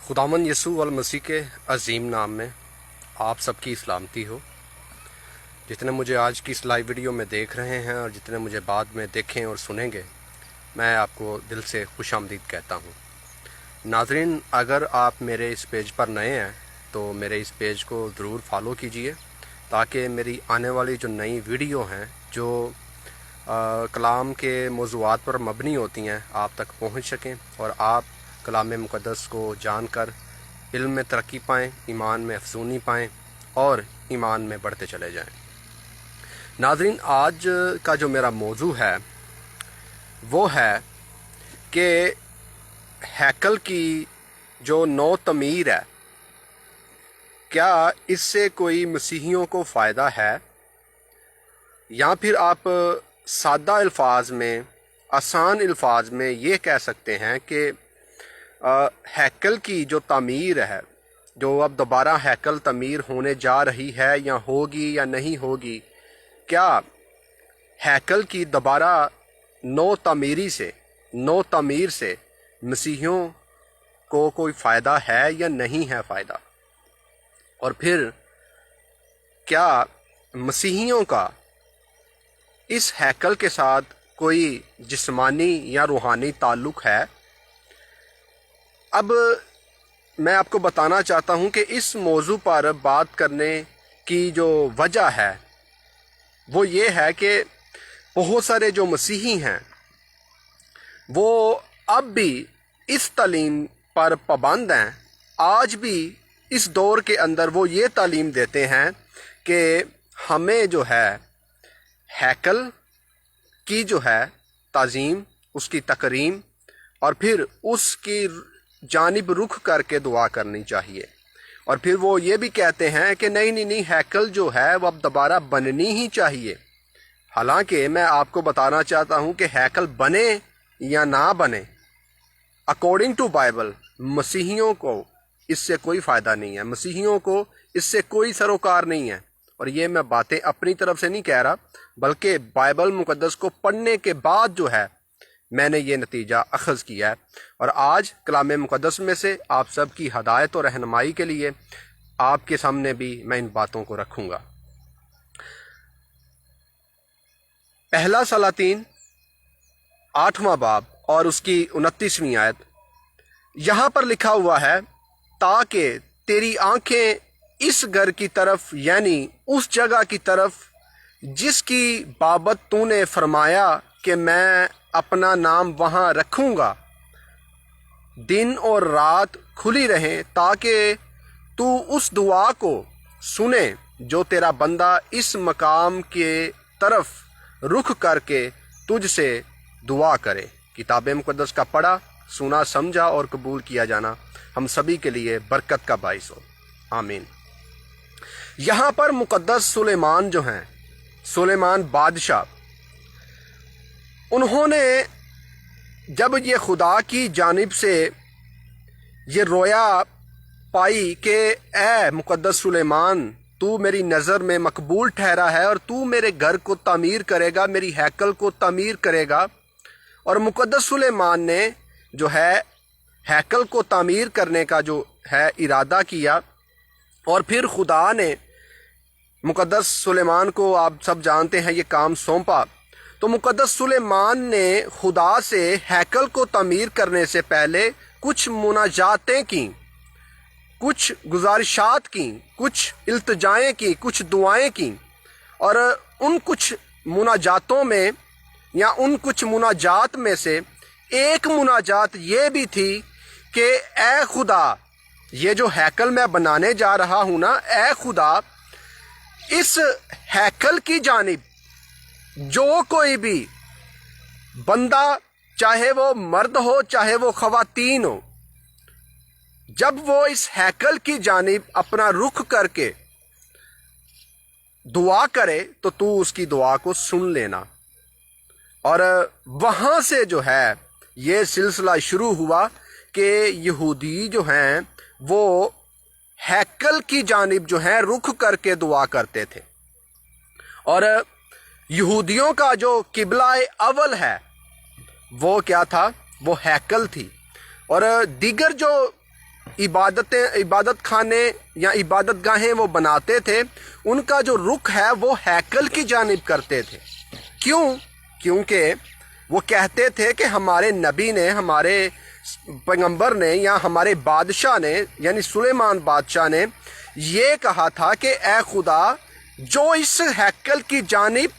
खुदावन यसू वल मसीह के अजीम नाम में आप सबकी सलामती हो। जितने मुझे आज की इस लाइव वीडियो में देख रहे हैं और जितने मुझे बाद में देखें और सुनेंगे, मैं आपको दिल से खुशामदीद कहता हूँ। नाज़रीन, अगर आप मेरे इस पेज पर नए हैं तो मेरे इस पेज को ज़रूर फॉलो कीजिए ताकि मेरी आने वाली जो नई वीडियो हैं जो कलाम के मौज़ूआत पर मबनी होती हैं आप तक पहुँच सकें और आप कलाम मुक़द्दस को जानकर इल्म में तरक्की पाएँ, ईमान में अफसूनी पाएँ और ईमान में बढ़ते चले जाएँ। नाज़रीन, आज का जो मेरा मौजू है वो है कि हैकल की जो नौ तमीर है, क्या इससे कोई मसीहियों को फ़ायदा है, या फिर आप सादा अल्फाज में, आसान अल्फाज में ये कह सकते हैं कि हैकल की जो तामीर है, जो अब दोबारा हैकल तामीर होने जा रही है या होगी या नहीं होगी, क्या हैकल की दोबारा नौ तामीर से मसीहियों को कोई फ़ायदा है या नहीं है फ़ायदा, और फिर क्या मसीहियों का इस हैकल के साथ कोई जिस्मानी या रूहानी ताल्लुक़ है। अब मैं आपको बताना चाहता हूं कि इस मौजू पर बात करने की जो वजह है वो ये है कि बहुत सारे जो मसीही हैं वो अब भी इस तालीम पर पाबंद हैं। आज भी इस दौर के अंदर वो ये तालीम देते हैं कि हमें जो है हैकल की जो है ताज़ीम, उसकी तकरीम और फिर उसकी जानिब रुख करके दुआ करनी चाहिए। और फिर वो ये भी कहते हैं कि नहीं, हैकल जो है वो अब दोबारा बननी ही चाहिए। हालांकि मैं आपको बताना चाहता हूँ कि हैकल बने या ना बने, अकॉर्डिंग टू बाइबल मसीहियों को इससे कोई फ़ायदा नहीं है, मसीहियों को इससे कोई सरोकार नहीं है। और ये मैं बातें अपनी तरफ से नहीं कह रहा, बल्कि बाइबल मुक़द्दस को पढ़ने के बाद जो है मैंने ये नतीजा अखज़ किया है। और आज कलाम मुक़द्दस में से आप सब की हदायत और रहनुमाई के लिए आपके सामने भी मैं इन बातों को रखूँगा। पहला सलातीन 8वां बाब और उसकी 29वीं आयत, यहाँ पर लिखा हुआ है, ताकि तेरी आँखें इस घर की तरफ यानी उस जगह की तरफ जिसकी बाबत तूने फरमाया कि मैं अपना नाम वहाँ रखूँगा, दिन और रात खुली रहें, ताकि तू उस दुआ को सुने जो तेरा बंदा इस मकाम के तरफ रुख करके तुझसे दुआ करे। किताब मुक़द्दस का पढ़ा, सुना, समझा और कबूल किया जाना हम सभी के लिए बरकत का बाइस हो। आमीन। यहाँ पर मुक़द्दस सुलेमान जो हैं, सुलेमान बादशाह, उन्होंने जब ये खुदा की जानिब से ये रोया पाई कि ए मुक़द्दस सुलेमान, तू मेरी नज़र में मकबूल ठहरा है और तू मेरे घर को तामीर करेगा, मेरी हैकल को तामीर करेगा। और मुक़द्दस सुलेमान ने जो है हैकल को तामीर करने का जो है इरादा किया, और फिर खुदा ने मुक़द्दस सुलेमान को, आप सब जानते हैं, ये काम सौंपा। तो मुक़द्दस सुलेमान ने खुदा से हैकल को तामीर करने से पहले कुछ मुनाजातें की, कुछ गुजारिशात की, कुछ इल्तिजाएँ की, कुछ दुआएं की। और उन कुछ मुनाजातों में या उन कुछ मुनाजात में से एक मुनाजात ये भी थी कि ए खुदा, ये जो हैकल मैं बनाने जा रहा हूँ ना, ए खुदा, इस हैकल की जानिब जो कोई भी बंदा, चाहे वो मर्द हो चाहे वो ख़वातीन हो, जब वो इस हैकल की जानिब अपना रुख करके दुआ करे तो तू उसकी दुआ को सुन लेना। और वहाँ से जो है ये सिलसिला शुरू हुआ कि यहूदी जो हैं वो हैकल की जानिब जो है रुख करके दुआ करते थे। और यहूदियों का जो किबला अव्वल है वो क्या था? वो हैकल थी। और दीगर जो इबादत खाने या इबादत गाहें वो बनाते थे, उनका जो रुख है वो हैकल की जानिब करते थे। क्यों? क्योंकि वो कहते थे कि हमारे नबी ने, हमारे पैगंबर ने या हमारे बादशाह ने यानी सुलेमान बादशाह ने ये कहा था कि ए खुदा, जो इस हैकल की जानिब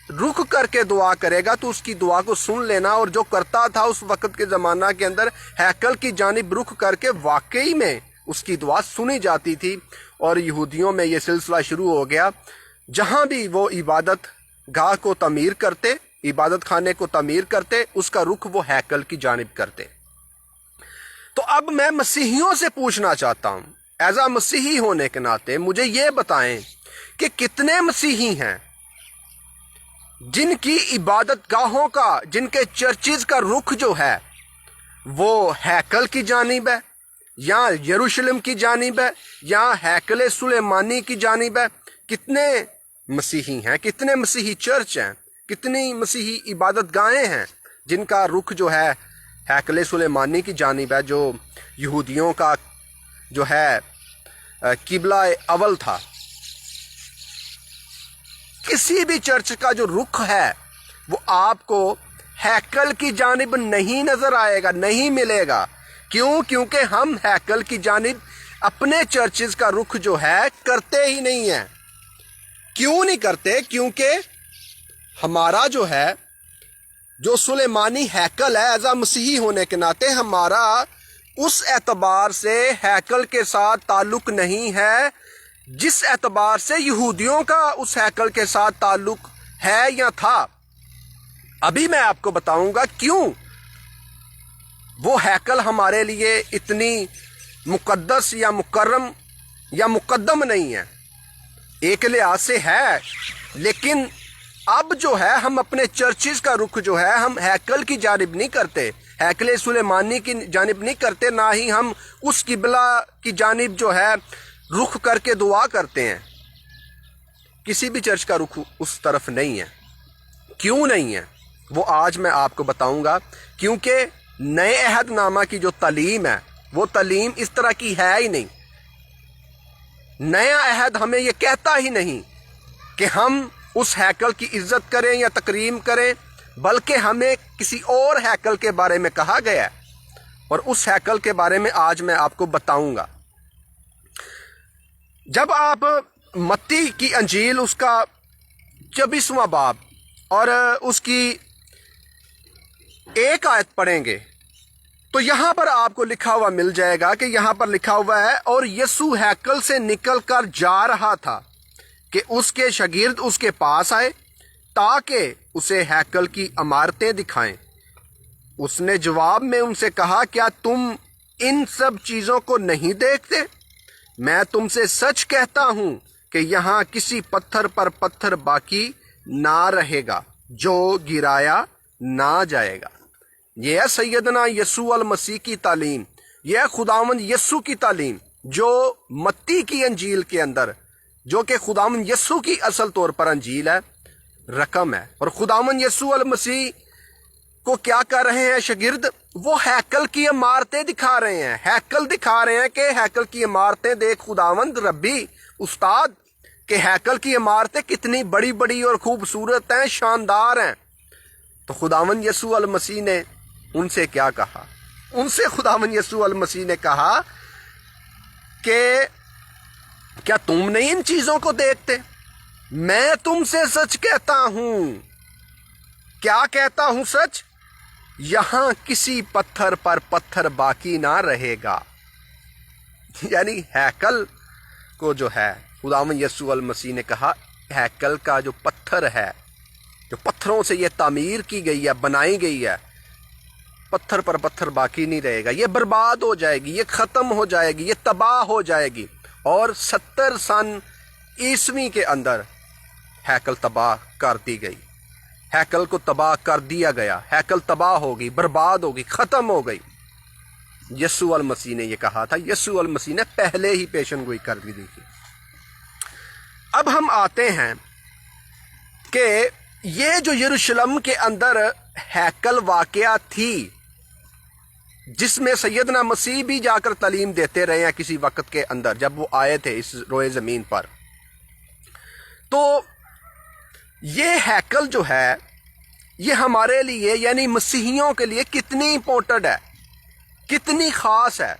रुख करके दुआ करेगा तो उसकी दुआ को सुन लेना। और जो करता था उस वक़्त के ज़माना के अंदर हैकल की जानिब रुख करके वाकई में उसकी दुआ सुनी जाती थी। और यहूदियों में ये सिलसिला शुरू हो गया, जहाँ भी वो इबादत गाह को तमीर करते, इबादत खाने को तमीर करते, उसका रुख वो हैकल की जानिब करते। तो अब मैं मसीहियों से पूछना चाहता हूँ, एज आ मसीही होने के नाते मुझे ये बताएं कि कितने मसीही हैं जिनकी इबादत गाहों का, जिनके चर्चिज का रुख जो है वो हैकल की जानिब है, या यरूशलेम की जानिब है, या हैकल सुलेमानी की जानिब है। कितने मसीही हैं, कितने मसीही चर्च हैं, कितनी मसीही इबादत गाहें हैं जिनका रुख जो है हैकल सुलेमानी की जानिब है, जो यहूदियों का जो है किबला अव्वल था। किसी भी चर्च का जो रुख है वो आपको हैकल की जानिब नहीं नजर आएगा, नहीं मिलेगा। क्यों? क्योंकि हम हैकल की जानिब अपने चर्चेज का रुख जो है करते ही नहीं है। क्यों नहीं करते? क्योंकि हमारा जो है, जो सुलेमानी हैकल है, एज आ मसीही होने के नाते हमारा उस एतबार से हैकल के साथ ताल्लुक नहीं है जिस एतबार से यहूदियों का उस हैकल के साथ ताल्लुक है या था। अभी मैं आपको बताऊंगा क्यों वो हैकल हमारे लिए इतनी मुकद्दस या मुकर्रम या मुकद्दम नहीं है। एक लिहाज से है, लेकिन अब जो है हम अपने चर्चिज का रुख जो है हम हैकल की जानिब नहीं करते, हैकल सुलेमानी की जानिब नहीं करते, ना ही हम उस किबला की जानिब जो है रुख करके दुआ करते हैं। किसी भी चर्च का रुख उस तरफ नहीं है। क्यों नहीं है वो आज मैं आपको बताऊंगा। क्योंकि नए अहदनामा की जो तालीम है वो तालीम इस तरह की है ही नहीं। नया अहद हमें ये कहता ही नहीं कि हम उस हैकल की इज्जत करें या तकरीम करें, बल्कि हमें किसी और हैकल के बारे में कहा गया है। और उस हैकल के बारे में आज मैं आपको बताऊंगा। जब आप मत्ती की अंजील उसका 24वां बाब और उसकी 1 आयत पढ़ेंगे तो यहाँ पर आपको लिखा हुआ मिल जाएगा कि यहाँ पर लिखा हुआ है, और यीशु हैकल से निकल कर जा रहा था कि उसके शागिर्द उसके पास आए ताकि उसे हैकल की इमारतें दिखाएं। उसने जवाब में उनसे कहा, क्या तुम इन सब चीज़ों को नहीं देखते? मैं तुमसे सच कहता हूं कि यहाँ किसी पत्थर पर पत्थर बाकी ना रहेगा जो गिराया ना जाएगा। यह है सैयदना यस्सू अल मसीह की तालीम, यह खुदावंद यस्सू की तालीम जो मत्ती की अंजील के अंदर, जो कि खुदावंद यस्सू की असल तौर पर अंजील है, रकम है। और खुदावंद यस्सू अल मसीह को क्या कर रहे हैं शागिर्द? वो हैकल की इमारतें दिखा रहे हैं, हैकल दिखा रहे हैं कि हैकल की इमारतें देख खुदावंद रब्बी उस्ताद के हैकल की इमारतें कितनी बड़ी बड़ी और खूबसूरत हैं, शानदार हैं। तो खुदावंद यस्सू अल मसीह ने उनसे क्या कहा? उनसे खुदावंद यस्सू अल मसीह ने कहा कि क्या तुम नहीं इन चीजों को देखते? मैं तुमसे सच कहता हूं। क्या कहता हूं सच? यहां किसी पत्थर पर पत्थर बाकी ना रहेगा। यानी हैकल को जो है खुदावंद यस्सू अल मसीह ने कहा, हैकल का जो पत्थर है, जो पत्थरों से ये तामीर की गई है, बनाई गई है, पत्थर पर पत्थर बाकी नहीं रहेगा। ये बर्बाद हो जाएगी, ये खत्म हो जाएगी, ये तबाह हो जाएगी। और 70 सन ईस्वी के अंदर हैकल तबाह कर दी गई, हैकल को तबाह कर दिया गया, हैकल तबाह हो गई, बर्बाद हो गई, खत्म हो गई। यस्सू अल मसीह ने यह कहा था, यस्सू अल मसीह ने पहले ही पेशनगोई कर दी थी। अब हम आते हैं कि ये जो यरूशलेम के अंदर हैकल वाकया थी, जिसमें सैयदना मसीह भी जाकर तालीम देते रहे हैं किसी वक्त के अंदर जब वो आए थे इस रोए ज़मीन पर। तो ये हैकल जो है ये हमारे लिए यानी मसीहियों के लिए कितनी इम्पोर्टेंट है, कितनी ख़ास है।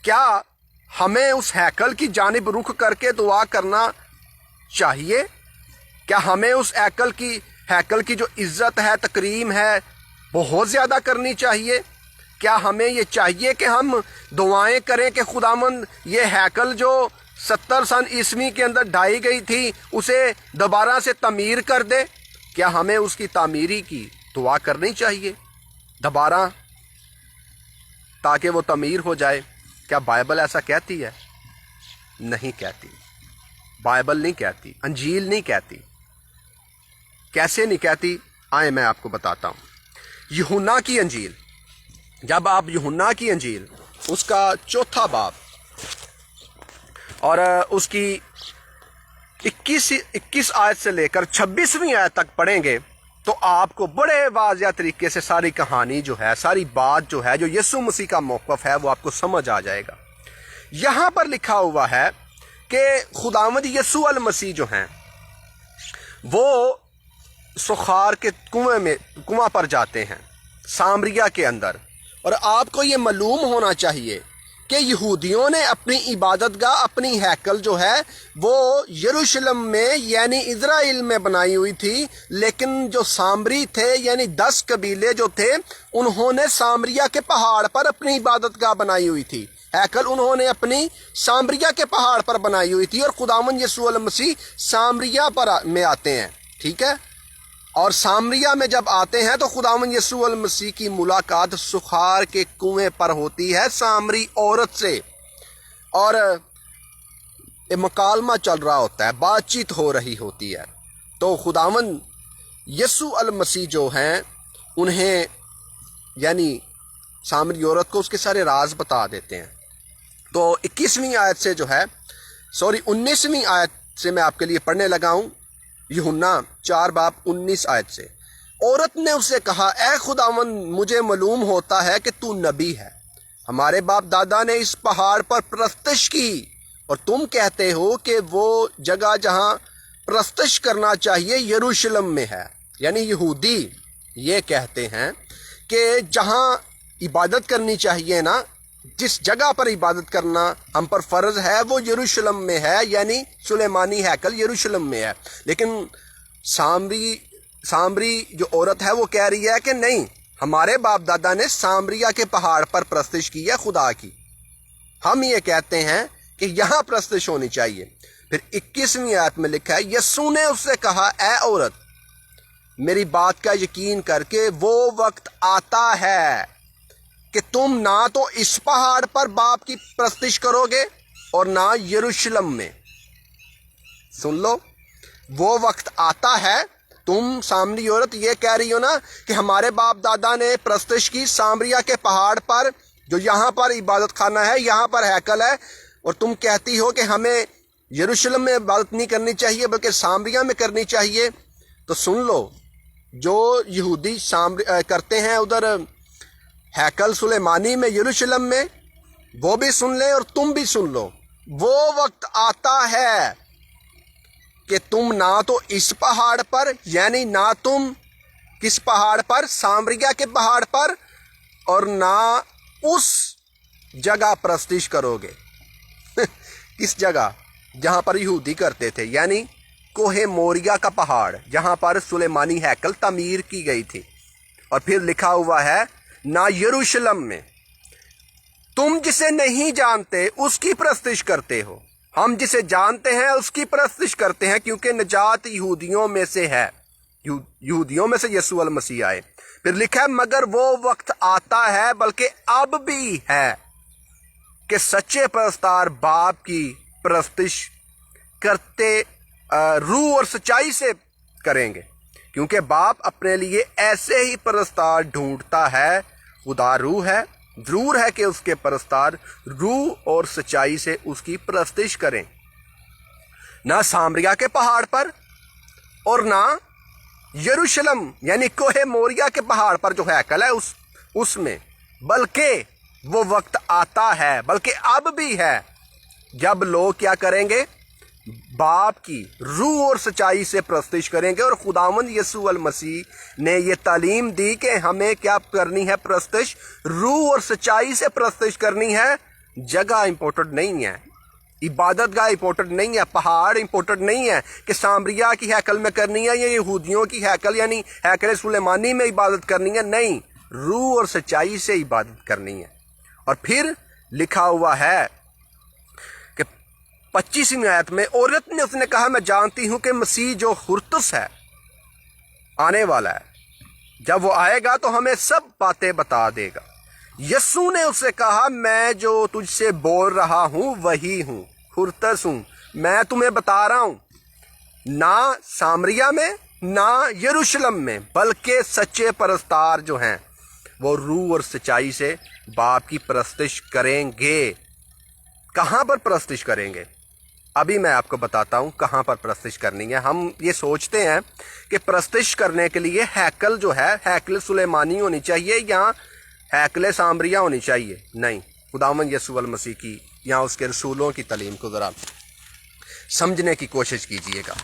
क्या हमें उस हैकल की जानिब रुख करके दुआ करना चाहिए? क्या हमें उस हैकल की जो इज़्ज़त है, तकरीम है, बहुत ज़्यादा करनी चाहिए? क्या हमें ये चाहिए कि हम दुआएं करें कि खुदावंद ये हैकल जो 70 सन ईस्वी के अंदर ढाई गई थी उसे दोबारा से तमीर कर दे? क्या हमें उसकी तामीरी की दुआ करनी चाहिए दोबारा ताकि वो तमीर हो जाए? क्या बाइबल ऐसा कहती है? नहीं कहती। बाइबल नहीं कहती, अंजील नहीं कहती। कैसे नहीं कहती? आए मैं आपको बताता हूँ। यूहन्ना की अंजील, जब आप यूहन्ना की अंजील उसका 4 बाब और उसकी 21 आयत से लेकर 26वीं आयत तक पढ़ेंगे तो आपको बड़े वाज़िया तरीके से सारी कहानी जो है, सारी बात जो है, जो यीशु मसीह का मौक़िफ़ है वो आपको समझ आ जाएगा। यहाँ पर लिखा हुआ है कि खुदावंद यीशु अल मसीह जो हैं वो सुखार के कुआं पर जाते हैं सामरिया के अंदर। और आपको ये मालूम होना चाहिए कि यहूदियों ने अपनी इबादतगाह, अपनी हैकल जो है वो यरूशलेम में यानी इज़राइल में बनाई हुई थी, लेकिन जो सामरी थे यानी 10 कबीले जो थे उन्होंने सामरिया के पहाड़ पर अपनी इबादतगाह बनाई हुई थी। हैकल उन्होंने अपनी सामरिया के पहाड़ पर बनाई हुई थी और खुदावंद यीशु अल मसीह सामरिया में आते हैं, ठीक है। और सामरिया में जब आते हैं तो खुदावंद यीशु अल मसीह की मुलाकात सुखार के कुएं पर होती है सामरी औरत से, और एक मुकालमा चल रहा होता है, बातचीत हो रही होती है। तो खुदावंद यीशु अल मसीह जो हैं उन्हें यानी सामरी औरत को उसके सारे राज बता देते हैं। तो 21वीं आयत से जो है 19वीं आयत से मैं आपके लिए पढ़ने लगा हूँ। यूहन्ना 4 बाब 19 आयत से। औरत ने उससे कहा, ए खुदावंद, मुझे मालूम होता है कि तू नबी है। हमारे बाप दादा ने इस पहाड़ पर परस्तिश की और तुम कहते हो कि वो जगह जहाँ परस्तिश करना चाहिए यरूशलेम में है। यानी यहूदी ये कहते हैं कि जहाँ इबादत करनी चाहिए ना, जिस जगह पर इबादत करना हम पर फ़र्ज है वो यरूशलेम में है, यानी सुलेमानी हैकल यरूशलेम में है। लेकिन सामरी जो औरत है वो कह रही है कि नहीं, हमारे बाप दादा ने सामरिया के पहाड़ पर परस्तिश की है खुदा की। हम ये कहते हैं कि यहाँ परस्तिश होनी चाहिए। फिर 21वीं आयत में लिखा है, यीशु ने उससे कहा, ए औरत, मेरी बात का यकीन करके वो वक्त आता है कि तुम ना तो इस पहाड़ पर बाप की परस्तिश करोगे और ना यरूशलेम में। सुन लो, वो वक्त आता है, तुम सामरी औरत ये कह रही हो ना कि हमारे बाप दादा ने परस्तिश की सामरिया के पहाड़ पर, जो यहाँ पर इबादत खाना है, यहाँ पर हैकल है, और तुम कहती हो कि हमें यरूशलेम में इबादत नहीं करनी चाहिए बल्कि सामरिया में करनी चाहिए। तो सुन लो, जो यहूदी करते हैं उधर हैकल सुलेमानी में यरूशलेम में, वो भी सुन ले और तुम भी सुन लो। वो वक्त आता है कि तुम ना तो इस पहाड़ पर, यानी ना तुम किस पहाड़ पर, सामरिया के पहाड़ पर, और ना उस जगह परस्तिश करोगे। किस जगह? जहाँ पर यहूदी करते थे, यानी कोहे मोरिया का पहाड़ जहाँ पर सुलेमानी हैकल तामीर की गई थी। और फिर लिखा हुआ है, ना यरूशलेम में। तुम जिसे नहीं जानते उसकी परस्तिश करते हो, हम जिसे जानते हैं उसकी परस्तिश करते हैं, क्योंकि निजात यहूदियों में से है। यहूदियों में से यीशु अल मसीह आए। फिर लिखा है, मगर वो वक्त आता है, बल्कि अब भी है, कि सच्चे परस्तार बाप की परस्तिश करते रूह और सच्चाई से करेंगे, क्योंकि बाप अपने लिए ऐसे ही परस्तार ढूंढता है। खुदा रूह है, जरूर है कि उसके परस्तार रूह और सच्चाई से उसकी परस्तिश करें। ना सामरिया के पहाड़ पर और ना यरूशलेम यानी कोहे मोरिया के पहाड़ पर जो हैकल है उसमें, बल्कि वो वक्त आता है, बल्कि अब भी है, जब लोग क्या करेंगे, बाप की रूह और सच्चाई से प्रस्तुत करेंगे। और खुदावंद यीशु अल मसीह ने ये तालीम दी कि हमें क्या करनी है, प्रस्तुत रूह और सच्चाई से प्रस्तुत करनी है। जगह इंपॉर्टेंट नहीं है, इबादत गाह इंपॉर्टेंट नहीं है, पहाड़ इंपॉर्टेंट नहीं है कि सामरिया की हैकल में करनी है या यहूदियों की हैकल यानी हैकल सुलेमानी में इबादत करनी है। नहीं, रूह और सच्चाई से इबादत करनी है। और फिर लिखा हुआ है कि 25वीं आयत में, औरत ने उसने कहा, मैं जानती हूं कि मसीह जो हुर्तुस है आने वाला है, जब वो आएगा तो हमें सब बातें बता देगा। यस्सु ने उससे कहा, मैं जो तुझसे बोल रहा हूं वही हूं, हुर्तस हूं, मैं तुम्हें बता रहा हूं। ना सामरिया में ना यरूशलेम में, बल्कि सच्चे परस्तार जो हैं वो रूह और सच्चाई से बाप की परस्तिश करेंगे। कहां पर परस्तिश करेंगे? अभी मैं आपको बताता हूं कहां पर परस्तिश करनी है। हम ये सोचते हैं कि परस्तिश करने के लिए हैकल जो है, हैकल सुलेमानी होनी चाहिए या हैकल सामरिया होनी चाहिए। नहीं, खुदावंद यीशु अल मसीह की या उसके रसूलों की तालीम को ज़रा समझने की कोशिश कीजिएगा।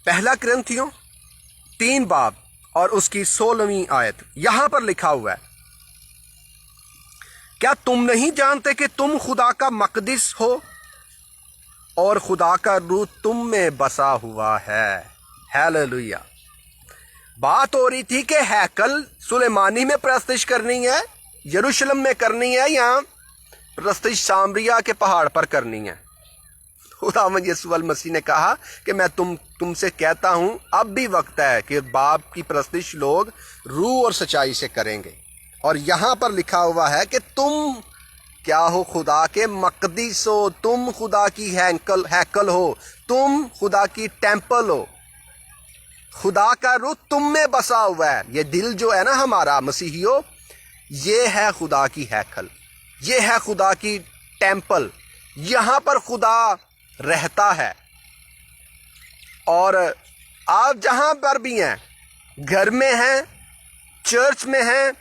पहला कुरिन्थियों 3 बाब और उसकी 16वीं आयत, यहां पर लिखा हुआ है, क्या तुम नहीं जानते कि तुम खुदा का मकदिस हो और खुदा का रूह तुम में बसा हुआ है। हालेलुया। बात हो रही थी कि हैकल सुलेमानी में प्रस्तिश करनी है, यरूशलेम में करनी है या प्रस्तिश सामरिया के पहाड़ पर करनी है। खुदावंद यीशु अल मसीह ने कहा कि मैं तुमसे कहता हूं, अब भी वक्त है कि बाप की प्रस्तिश लोग रूह और सच्चाई से करेंगे। और यहां पर लिखा हुआ है कि तुम क्या हो, खुदा के मकदीस हो, तुम खुदा की हैकल हो, तुम खुदा की टेम्पल हो, खुदा का रूह तुम में बसा हुआ है। ये दिल जो है ना हमारा मसीहियों, ये है खुदा की हैकल, ये है खुदा की टेम्पल, यहां पर खुदा रहता है। और आप जहां पर भी हैं, घर में हैं, चर्च में हैं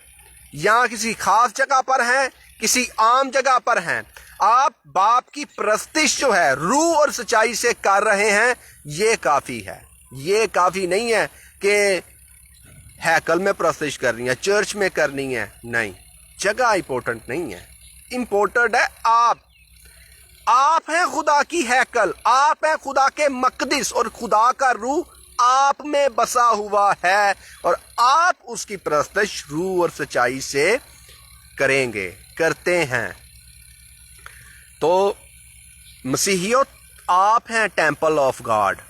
या किसी खास जगह पर हैं, किसी आम जगह पर हैं, आप बाप की प्रस्तिश जो है रूह और सच्चाई से कर रहे हैं, ये काफी है। ये काफी नहीं है कि हैकल में प्रस्तिश करनी है, चर्च में करनी है। नहीं, जगह इंपॉर्टेंट नहीं है, इंपॉर्टेंट है आप हैं खुदा की हैकल, आप हैं खुदा के मकदिस और खुदा का रूह आप में बसा हुआ है और आप उसकी प्रस्तिश रूह और सच्चाई से करेंगे, करते हैं। तो मसीहियों, आप हैं टेम्पल ऑफ गॉड,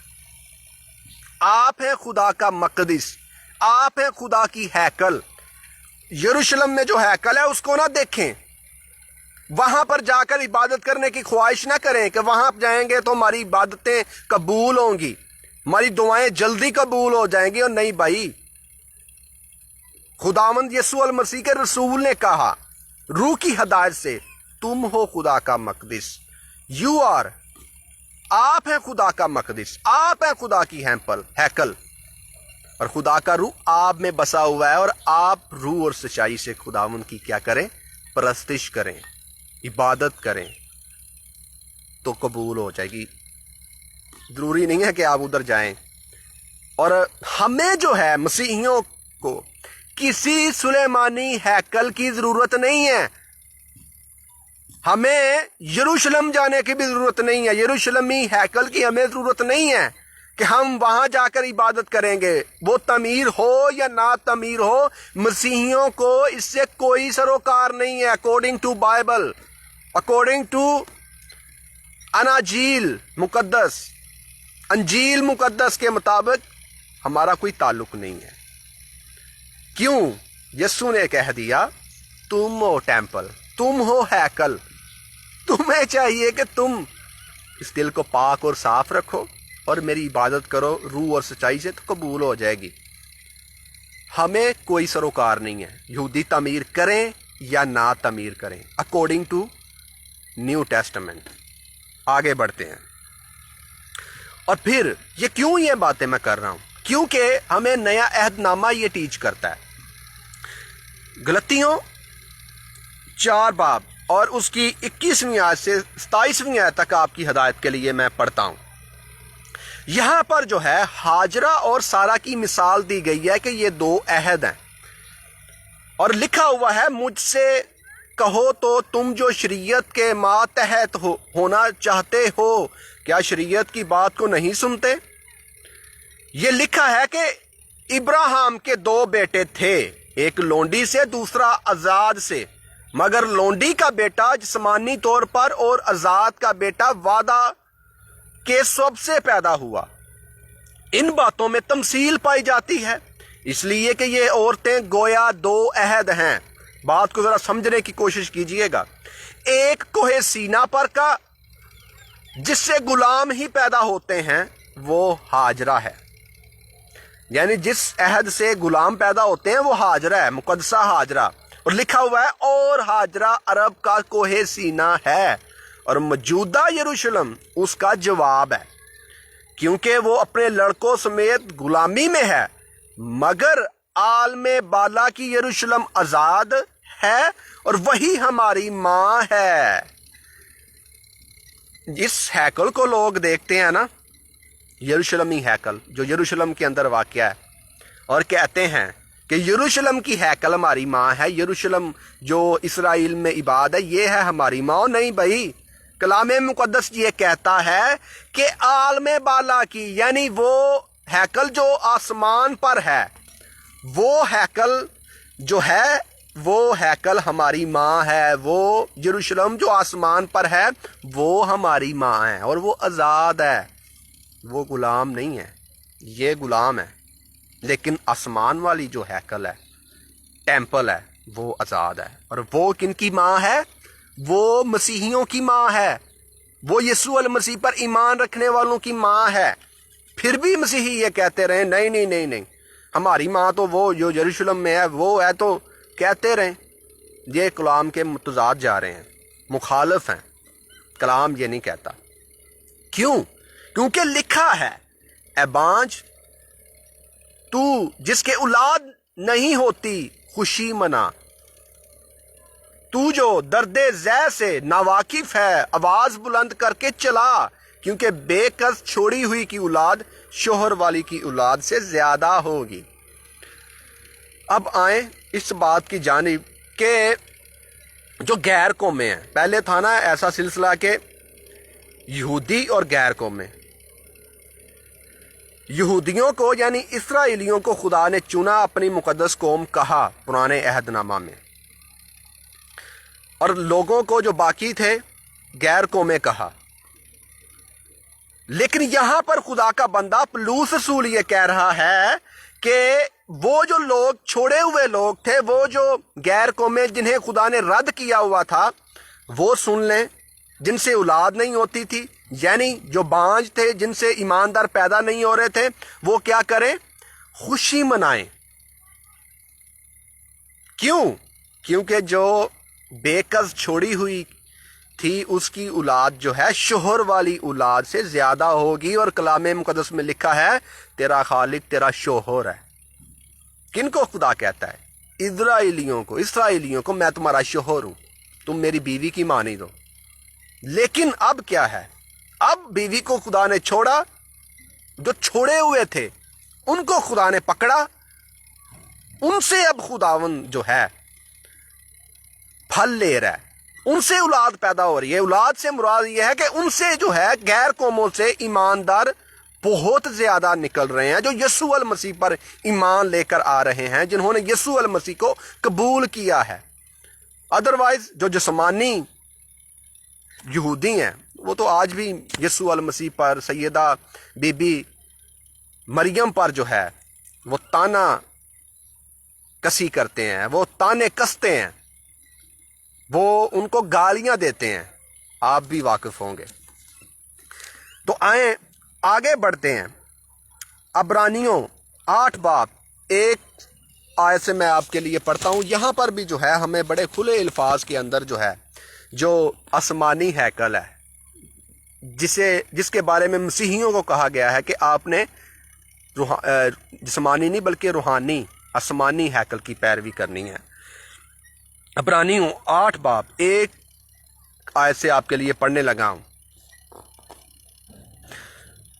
आप हैं खुदा का मकदिस, आप हैं खुदा की हैकल। यरूशलेम में जो हैकल है उसको ना देखें, वहां पर जाकर इबादत करने की ख्वाहिश ना करें कि वहां जाएंगे तो हमारी इबादतें कबूल होंगी, हमारी दुआएं जल्दी कबूल हो जाएंगी। और नहीं भाई, खुदावंद यीशु अल मसीह के रसूल ने कहा रूह की हदायत से, तुम हो खुदा का मकदिस, यू आर, आप हैं खुदा का मकदिस, आप हैं खुदा की हैकल और खुदा का रूह आप में बसा हुआ है। और आप रूह और सच्चाई से खुदावंद की क्या करें, परस्तिश करें, इबादत करें तो कबूल हो जाएगी। जरूरी नहीं है कि आप उधर जाएं। और हमें जो है मसीहियों को किसी सुलेमानी हैकल की जरूरत नहीं है, हमें यरूशलेम जाने की भी जरूरत नहीं है, यरूशलेमी हैकल की हमें जरूरत नहीं है कि हम वहां जाकर इबादत करेंगे। वो तमीर हो या ना तमीर हो, मसीहियों को इससे कोई सरोकार नहीं है। According to Bible, according to अनाजील मुकद्दस, अंजील मुकद्दस के मुताबिक हमारा कोई ताल्लुक नहीं है। क्यों? यीशु ने कह दिया, तुम हो टेम्पल, तुम हो हैकल, तुम्हें चाहिए कि तुम इस दिल को पाक और साफ रखो और मेरी इबादत करो रूह और सच्चाई से, तो कबूल हो जाएगी। हमें कोई सरोकार नहीं है, यहूदी तमीर करें या ना तमीर करें, अकॉर्डिंग टू न्यू टेस्टामेंट। आगे बढ़ते हैं। और फिर ये क्यों ये बातें मैं कर रहा हूं? क्योंकि हमें नया अहदनामा ये टीच करता है। गलतियों 4 बाब और उसकी 21वीं आयत से 27वीं आयत तक आपकी हिदायत के लिए मैं पढ़ता हूँ। यहाँ पर जो है हाजरा और सारा की मिसाल दी गई है कि ये 2 अहद हैं, और लिखा हुआ है मुझसे कहो तो तुम जो शरीयत के मातहत होना चाहते हो, क्या शरीयत की बात को नहीं सुनते? ये लिखा है कि इब्राहिम के 2 बेटे थे, एक लोंडी से दूसरा आजाद से, मगर लोंडी का बेटा जिस्मानी तौर पर और आजाद का बेटा वादा के सब से पैदा हुआ। इन बातों में तमसील पाई जाती है, इसलिए कि ये औरतें गोया 2 अहद हैं। बात को जरा समझने की कोशिश कीजिएगा। एक कोहे सीना पर का जिससे गुलाम ही पैदा होते हैं वो हाजरा है, यानी जिस अहद से गुलाम पैदा होते हैं वो हाजरा है, मुकद्दसा हाजरा। और लिखा हुआ है और हाजरा अरब का कोहे सीना है और मौजूदा यरूशलेम उसका जवाब है, क्योंकि वो अपने लड़कों समेत गुलामी में है, मगर आलमे बाला की यरूशलेम आजाद है और वही हमारी माँ है। इस हैकल को लोग देखते हैं ना, यरूशलेमी हैकल जो यरूशलेम के अंदर वाक़या है, और कहते हैं कि यरूशलेम की हैकल हमारी माँ है, यरूशलेम जो इसराइल में इबाद है ये है हमारी माँ। नहीं भाई, कलाम मुक़द्दस ये कहता है कि आलमे बाला की, यानी वो हैकल जो आसमान पर है, वो हैकल जो है वो हैकल हमारी माँ है। वो यरूशलेम जो आसमान पर है वो हमारी माँ है और वो आज़ाद है, वो गुलाम नहीं है, ये गुलाम है। लेकिन आसमान वाली जो हैकल है, टेम्पल है, वो आज़ाद है। और वो किनकी माँ है? वो मसीहियों की माँ है, वो यीशु अल मसीह पर ईमान रखने वालों की माँ है। फिर भी मसीही ये कहते रहे नहीं नहीं नहीं नहीं, हमारी माँ तो वो जो यरूशलेम में है वो है, तो कहते रहें। ये कलाम के मुतज़ाद जा रहे हैं, मुखालिफ हैं। कलाम ये नहीं कहता। क्यों? क्योंकि लिखा है ए बांझ तू जिसके औलाद नहीं होती खुशी मना, तू जो दर्दे ज़ै से नावाकिफ है आवाज बुलंद करके चला, क्योंकि बेकस छोड़ी हुई की औलाद शोहर वाली की औलाद से ज्यादा होगी। अब आए इस बात की जानिब के जो गैर कौमें हैं, पहले था ना ऐसा सिलसिला के यहूदी और गैर कौमें। यहूदियों को यानी इसराइलियों को खुदा ने चुना, अपनी मुकद्दस कौम कहा पुराने अहदनामा में, और लोगों को जो बाकी थे गैर कौमें कहा। लेकिन यहां पर खुदा का बंदा पलूस रसूल ये कह रहा है कि वो जो लोग छोड़े हुए लोग थे, वो जो गैर कौमें जिन्हें खुदा ने रद्द किया हुआ था, वो सुन लें, जिनसे औलाद नहीं होती थी, यानी जो बांझ थे, जिनसे ईमानदार पैदा नहीं हो रहे थे, वो क्या करें? खुशी मनाएं। क्यों? क्योंकि जो बेकस छोड़ी हुई थी उसकी औलाद जो है शोहर वाली औलाद से ज्यादा होगी। और कलाम मुकद्दस में लिखा है तेरा खालिक तेरा शोहर है। किनको खुदा कहता है? इसराइलियों को मैं तुम्हारा शोहर हूं, तुम मेरी बीवी की मानी दो। लेकिन अब क्या है? अब बीवी को खुदा ने छोड़ा, जो छोड़े हुए थे उनको खुदा ने पकड़ा, उनसे अब खुदावन जो है फल ले रहा है, उनसे औलाद पैदा हो रही है। औलाद से मुराद ये है कि उनसे जो है गैर कौमों से ईमानदार बहुत ज्यादा निकल रहे हैं, जो यीशु अल मसीह पर ईमान लेकर आ रहे हैं, जिन्होंने यीशु अल मसीह को कबूल किया है। अदरवाइज जो जिस्मानी यहूदी हैं वो तो आज भी यीशु अल मसीह पर, सैयदा बीबी मरियम पर जो है वो ताना कसी करते हैं, वो ताने कसते हैं, वो उनको गालियां देते हैं। आप भी वाकिफ होंगे। तो आए आगे बढ़ते हैं। अब्रानियों 8 बाब 1 आयत से मैं आपके लिए पढ़ता हूं। यहां पर भी जो है हमें बड़े खुले अल्फाज के अंदर जो है जो आसमानी हैकल है, जिसके बारे में मसीहियों को कहा गया है कि आपने جسمانی نہیں بلکہ روحانی آسمانی ہیکل کی پیروی کرنی ہے۔ عبرانیوں 8 باب 1 آیت سے آپ کے لیے پڑھنے لگا ہوں۔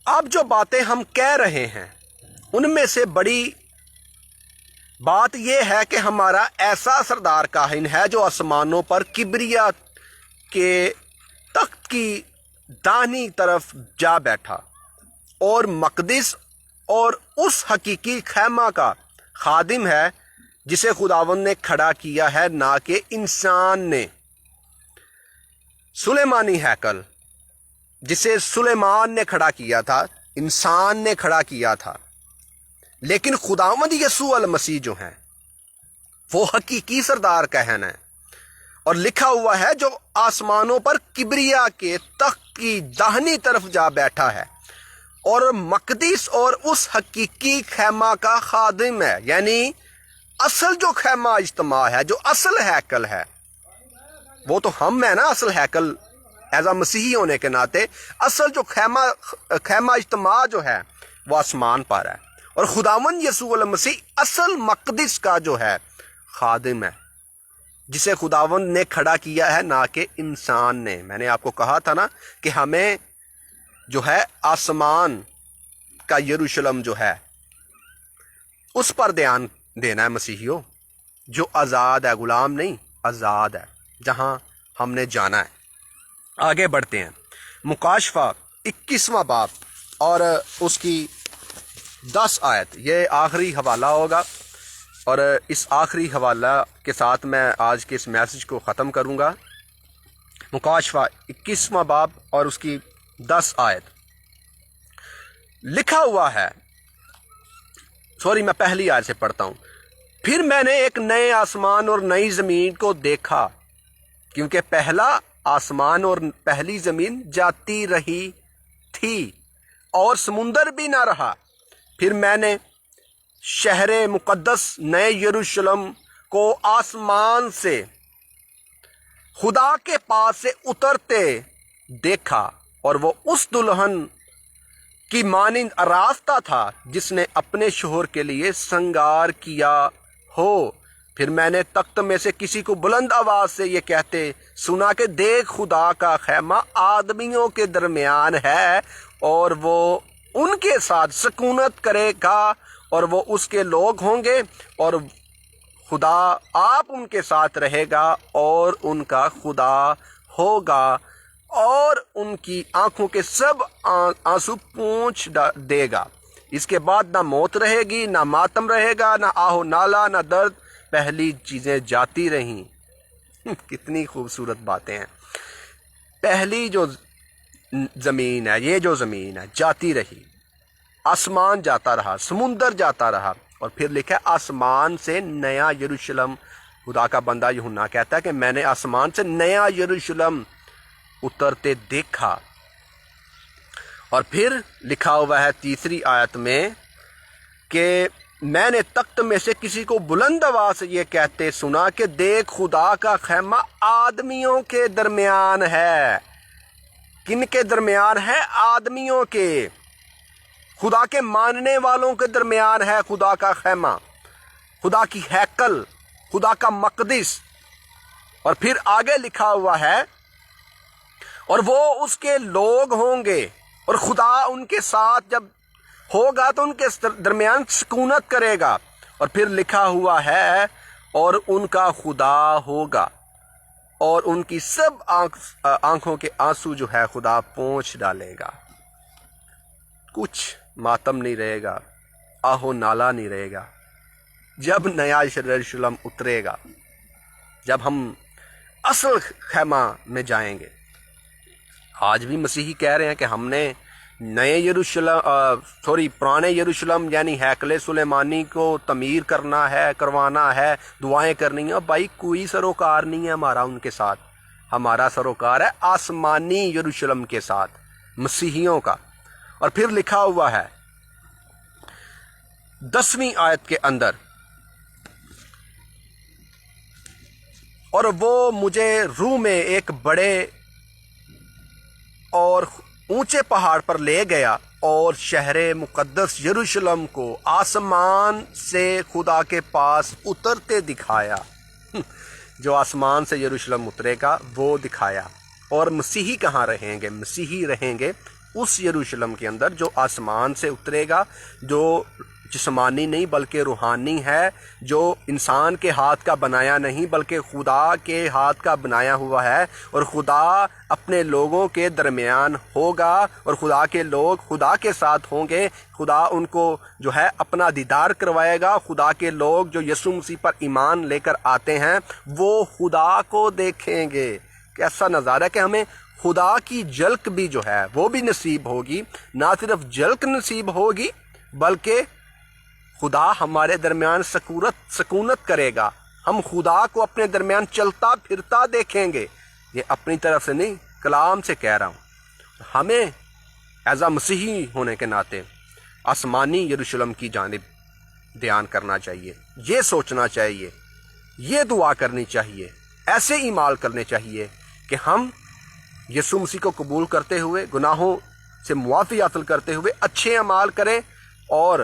اب جو باتیں ہم کہہ رہے ہیں ان میں سے بڑی بات یہ ہے کہ ہمارا ایسا سردار کاہن ہے جو آسمانوں پر کبریا کے تخت کی داہنی طرف جا بیٹھا اور مقدس اور اس حقیقی خیمہ کا خادم ہے جسے خداوند نے کھڑا کیا ہے، نہ کہ انسان نے۔ سلیمانی ہیکل جسے سلیمان نے کھڑا کیا تھا، انسان نے کھڑا کیا تھا، لیکن خداوند یسوع المسیح جو ہیں وہ حقیقی سردار کاہن ہے، اور لکھا ہوا ہے جو آسمانوں پر کبریا کے تخت کی داہنی طرف جا بیٹھا ہے اور مقدس اور اس حقیقی خیمہ کا خادم ہے۔ یعنی اصل جو خیمہ اجتماع ہے، جو اصل ہیکل ہے، وہ تو ہم ہیں نا، اصل ہیکل ایز اے مسیحی ہونے کے ناطے اصل جو خیمہ اجتماع جو ہے وہ آسمان پر ہے، اور خداوند یسوع المسیح اصل مقدس کا جو ہے خادم ہے، جسے خداوند نے کھڑا کیا ہے، نہ کہ انسان نے۔ میں نے آپ کو کہا تھا نا کہ ہمیں جو ہے آسمان کا یروشلم جو ہے اس پر دھیان دینا ہے مسیحیوں، جو آزاد ہے، غلام نہیں، آزاد ہے، جہاں ہم نے جانا ہے۔ آگے بڑھتے ہیں۔ مکاشفہ 21واں باب اور اس کی 10 آیت، یہ آخری حوالہ ہوگا، اور اس آخری حوالہ کے ساتھ میں آج کے اس میسج کو ختم کروں گا۔ مکاشفہ 21واں باب اور اس کی 10 آیت لکھا ہوا ہے، میں پہلی آیت سے پڑھتا ہوں۔ پھر میں نے ایک نئے آسمان اور نئی زمین کو دیکھا، کیونکہ پہلا آسمان اور پہلی زمین جاتی رہی تھی اور سمندر بھی نہ رہا۔ پھر میں نے شہر مقدس نئے یروشلم کو آسمان سے خدا کے پاس سے اترتے دیکھا، اور وہ اس دلہن کی مانند آراستہ تھا جس نے اپنے شوہر کے لیے سنگار کیا ہو۔ پھر میں نے تخت میں سے کسی کو بلند آواز سے یہ کہتے سنا کہ دیکھ، خدا کا خیمہ آدمیوں کے درمیان ہے، اور وہ ان کے ساتھ سکونت کرے گا، اور وہ اس کے لوگ ہوں گے، اور خدا آپ ان کے ساتھ رہے گا اور ان کا خدا ہوگا، اور ان کی آنکھوں کے سب آنسو پونچھ دے گا۔ اس کے بعد نہ موت رہے گی، نہ ماتم رہے گا، نہ آہ و نالہ، نہ درد، پہلی چیزیں جاتی رہیں۔ کتنی خوبصورت باتیں ہیں۔ پہلی جو زمین ہے، یہ جو زمین ہے جاتی رہی، آسمان جاتا رہا، سمندر جاتا رہا، اور پھر لکھا ہے آسمان سے نیا یروشلم۔ خدا کا بندہ یوحنا کہتا ہے کہ میں نے آسمان سے نیا یروشلم اترتے دیکھا، اور پھر لکھا ہوا ہے تیسری آیت میں کہ میں نے تخت میں سے کسی کو بلند آواز سے یہ کہتے سنا کہ دیکھ، خدا کا خیمہ آدمیوں کے درمیان ہے۔ کن کے درمیان ہے؟ آدمیوں کے، خدا کے ماننے والوں کے درمیان ہے خدا کا خیمہ، خدا کی ہیکل، خدا کا مقدس۔ اور پھر آگے لکھا ہوا ہے اور وہ اس کے لوگ ہوں گے، اور خدا ان کے ساتھ جب ہوگا تو ان کے درمیان سکونت کرے گا۔ اور پھر لکھا ہوا ہے اور ان کا خدا ہوگا، اور ان کی سب آنکھوں کے آنسو جو ہے خدا پونچھ ڈالے گا۔ کچھ ماتم نہیں رہے گا، آہ و نالہ نہیں رہے گا، جب نیا یروشلم اترے گا، جب ہم اصل خیمہ میں جائیں گے۔ آج بھی مسیحی کہہ رہے ہیں کہ ہم نے نئے پرانے یروشلم یعنی ہیکل سلیمانی کو تعمیر کرنا ہے، کروانا ہے، دعائیں کرنی ہیں۔ بھائی کوئی سروکار نہیں ہے ہمارا ان کے ساتھ، ہمارا سروکار ہے آسمانی یروشلم کے ساتھ، مسیحیوں کا۔ اور پھر لکھا ہوا ہے 10ویں آیت کے اندر، اور وہ مجھے روح میں ایک بڑے اور اونچے پہاڑ پر لے گیا، اور شہر مقدس یروشلم کو آسمان سے خدا کے پاس اترتے دکھایا۔ جو آسمان سے یروشلم اترے گا وہ دکھایا۔ اور مسیحی کہاں رہیں گے؟ مسیحی رہیں گے اس یروشلم کے اندر جو آسمان سے اترے گا، جو جسمانی نہیں بلکہ روحانی ہے، جو انسان کے ہاتھ کا بنایا نہیں بلکہ خدا کے ہاتھ کا بنایا ہوا ہے، اور خدا اپنے لوگوں کے درمیان ہوگا، اور خدا کے لوگ خدا کے ساتھ ہوں گے۔ خدا ان کو جو ہے اپنا دیدار کروائے گا۔ خدا کے لوگ جو یسوع مسیح پر ایمان لے کر آتے ہیں وہ خدا کو دیکھیں گے۔ کیسا نظارہ ہے کہ ہمیں خدا کی جھلک بھی جو ہے وہ بھی نصیب ہوگی۔ نہ صرف جھلک نصیب ہوگی بلکہ خدا ہمارے درمیان سکونت کرے گا۔ ہم خدا کو اپنے درمیان چلتا پھرتا دیکھیں گے۔ یہ اپنی طرف سے نہیں، کلام سے کہہ رہا ہوں۔ ہمیں ایز اے مسیحی ہونے کے ناطے آسمانی یروشلم کی جانب دھیان کرنا چاہیے، یہ سوچنا چاہیے، یہ دعا کرنی چاہیے، ایسے اعمال کرنے چاہیے کہ ہم یسوع مسیح کو قبول کرتے ہوئے، گناہوں سے معافی حاصل کرتے ہوئے اچھے اعمال کریں، اور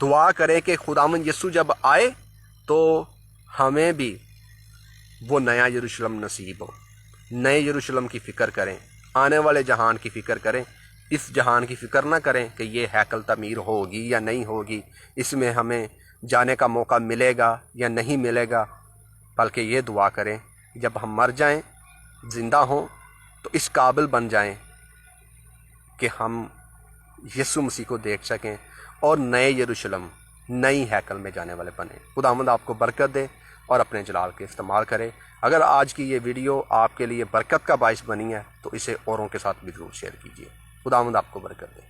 دعا کریں کہ خداوند یسوع جب آئے تو ہمیں بھی وہ نیا یروشلم نصیب ہو۔ نئے یروشلم کی فکر کریں، آنے والے جہان کی فکر کریں، اس جہان کی فکر نہ کریں کہ یہ ہیکل تعمیر ہوگی یا نہیں ہوگی، اس میں ہمیں جانے کا موقع ملے گا یا نہیں ملے گا، بلکہ یہ دعا کریں جب ہم مر جائیں، زندہ ہوں، تو اس قابل بن جائیں کہ ہم یسوع مسیح کو دیکھ سکیں اور نئے یروشلم، نئی ہیکل میں جانے والے بنیں۔ خداوند آپ کو برکت دے اور اپنے جلال کے استعمال کرے۔ اگر آج کی یہ ویڈیو آپ کے لیے برکت کا باعث بنی ہے تو اسے اوروں کے ساتھ بھی ضرور شیئر کیجیے۔ خداوند آپ کو برکت دے۔